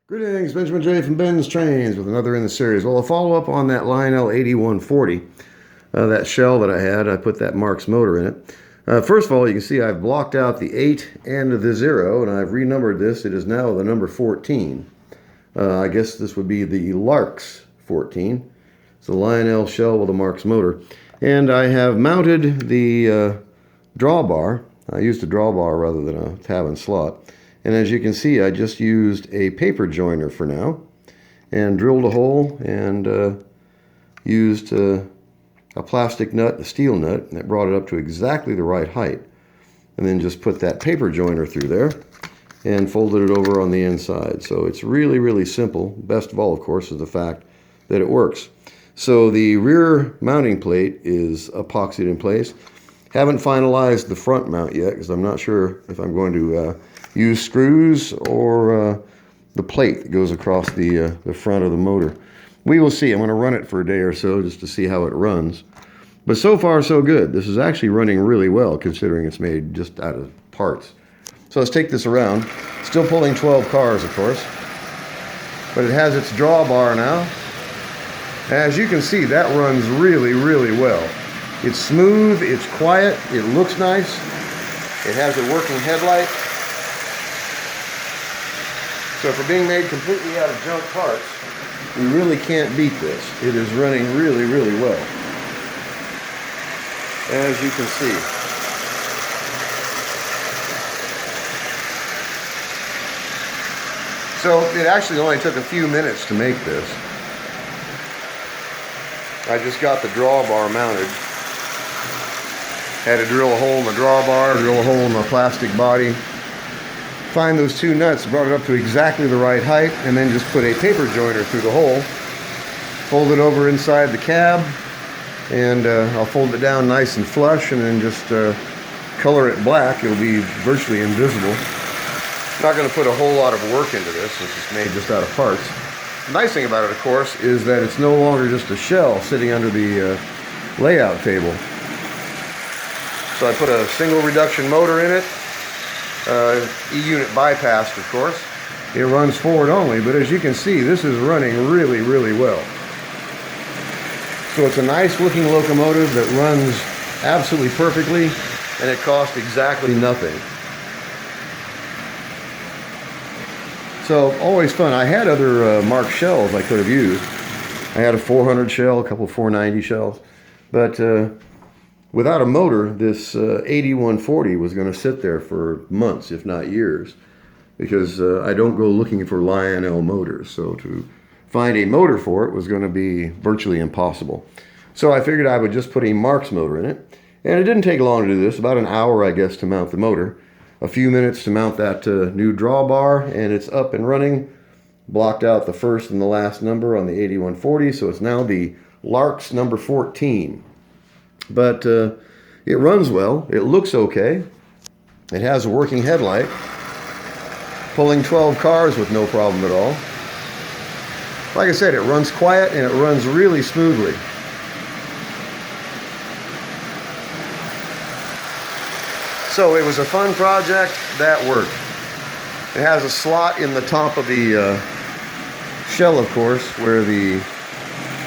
Greetings, Benjamin J. from BENZTRAINZ with another in the series. Well, a follow-up on that Lionel 8140, that shell that I had. I put that Marx motor in it. First of all, you can see I've blocked out the 8 and the 0, and I've renumbered this. It is now the number 14. I guess this would be the Larks 14. It's a Lionel shell with a Marx motor. And I have mounted the drawbar. I used a drawbar rather than a tab and slot. And as you can see, I just used a paper joiner for now and drilled a hole and used a plastic nut, a steel nut, and it brought it up to exactly the right height. And then just put that paper joiner through there and folded it over on the inside. So it's really, really simple. Best of all, of course, is the fact that it works. So the rear mounting plate is epoxied in place. Haven't finalized the front mount yet because I'm not sure if I'm going to use screws or the plate that goes across the front of the motor. We will see. I'm going to run it for a day or so just to see how it runs. But so far, so good. This is actually running really well considering it's made just out of parts. So let's take this around. Still pulling 12 cars, of course. But it has its drawbar now. As you can see, that runs really, really well. It's smooth, it's quiet, it looks nice. It has a working headlight. So for being made completely out of junk parts, we really can't beat this. It is running really, really well, as you can see. So it actually only took a few minutes to make this. I just got the drawbar mounted. Had to drill a hole in the drawbar, drill a hole in the plastic body. Find those two nuts, brought it up to exactly the right height, and then just put a paper joiner through the hole. Fold it over inside the cab, and I'll fold it down nice and flush, and then just color it black. It'll be virtually invisible. Not going to put a whole lot of work into this since it's made just out of parts. The nice thing about it, of course, is that it's no longer just a shell sitting under the layout table. So I put a single reduction motor in it, E-unit bypassed, of course. It runs forward only, but as you can see, this is running really, really well. So it's a nice looking locomotive that runs absolutely perfectly, and it costs exactly nothing. So always fun. I had other Marx shells I could have used. I had a 400 shell, a couple 490 shells, but without a motor, this 8140 was going to sit there for months, if not years, because I don't go looking for Lionel motors. So to find a motor for it was going to be virtually impossible. So I figured I would just put a Marx motor in it. And it didn't take long to do this, about an hour, I guess, to mount the motor. A few minutes to mount that new drawbar, and it's up and running. Blocked out the first and the last number on the 8140, so it's now the Larks number 14. But it runs well, it looks okay, it has a working headlight, pulling 12 cars with no problem at all. Like I said, it runs quiet and it runs really smoothly. So it was a fun project, that worked. It has a slot in the top of the shell, of course, where the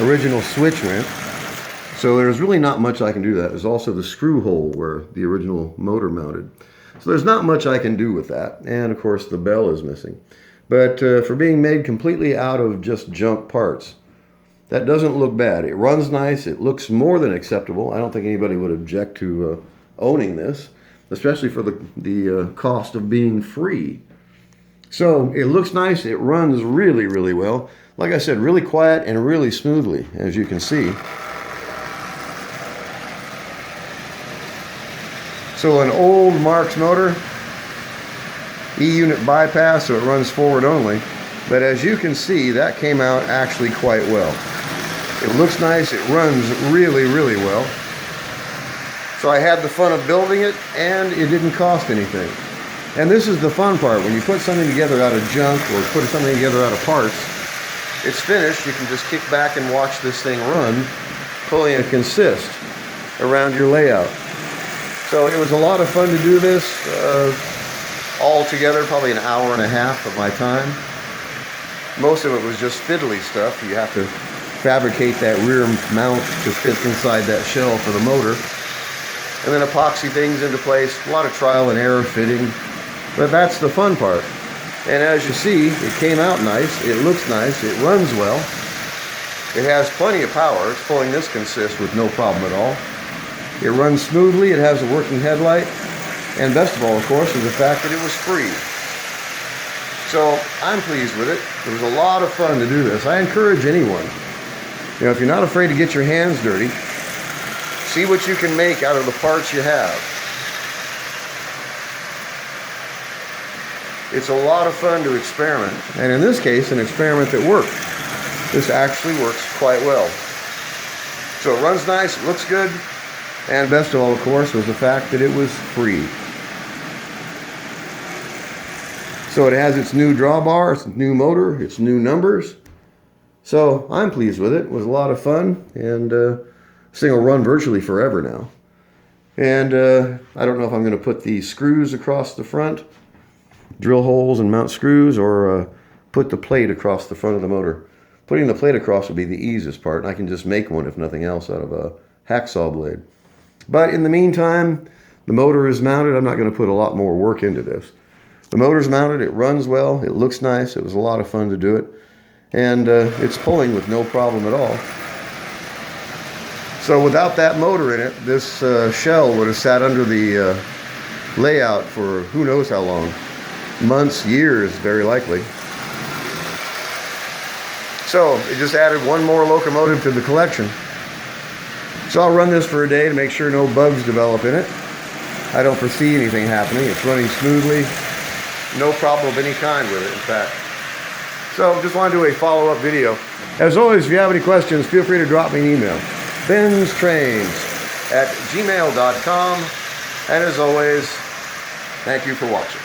original switch went. So there's really not much I can do with that. There's also the screw hole where the original motor mounted. So there's not much I can do with that. And of course the bell is missing. But for being made completely out of just junk parts, that doesn't look bad. It runs nice. It looks more than acceptable. I don't think anybody would object to owning this, especially for the cost of being free. So it looks nice. It runs really, really well. Like I said, really quiet and really smoothly, as you can see. So an old Marx motor, E-unit bypass, so it runs forward only. But as you can see, that came out actually quite well. It looks nice, it runs really, really well. So I had the fun of building it, and it didn't cost anything. And this is the fun part. When you put something together out of junk or put something together out of parts, it's finished. You can just kick back and watch this thing run, pulling a consist around your layout. So it was a lot of fun to do this, all together, probably an hour and a half of my time. Most of it was just fiddly stuff. You have to fabricate that rear mount to fit inside that shell for the motor. And then epoxy things into place. A lot of trial and error fitting. But that's the fun part. And as you see, it came out nice. It looks nice. It runs well. It has plenty of power. It's pulling this consist with no problem at all. It runs smoothly. It has a working headlight. And best of all, of course, is the fact that it was free. So I'm pleased with it. It was a lot of fun to do this. I encourage anyone, if you're not afraid to get your hands dirty, see what you can make out of the parts you have. It's a lot of fun to experiment. And in this case, an experiment that worked. This actually works quite well. So it runs nice, it looks good, and best of all, of course, was the fact that it was free. So it has its new drawbar, its new motor, its new numbers. So I'm pleased with it. It was a lot of fun, and this thing will run virtually forever now. And I don't know if I'm going to put the screws across the front, drill holes and mount screws, or put the plate across the front of the motor. Putting the plate across will be the easiest part, and I can just make one, if nothing else, out of a hacksaw blade. But in the meantime, the motor is mounted. I'm not going to put a lot more work into this. The motor's mounted, it runs well, it looks nice, it was a lot of fun to do it, and it's pulling with no problem at all. So without that motor in it, this shell would have sat under the layout for who knows how long. Months, years, very likely. So it just added one more locomotive to the collection. So I'll run this for a day to make sure no bugs develop in it. I don't foresee anything happening. It's running smoothly. No problem of any kind with it, in fact. So just want to do a follow-up video. As always, if you have any questions, feel free to drop me an email. BENZTRAINZ@gmail.com. And as always, thank you for watching.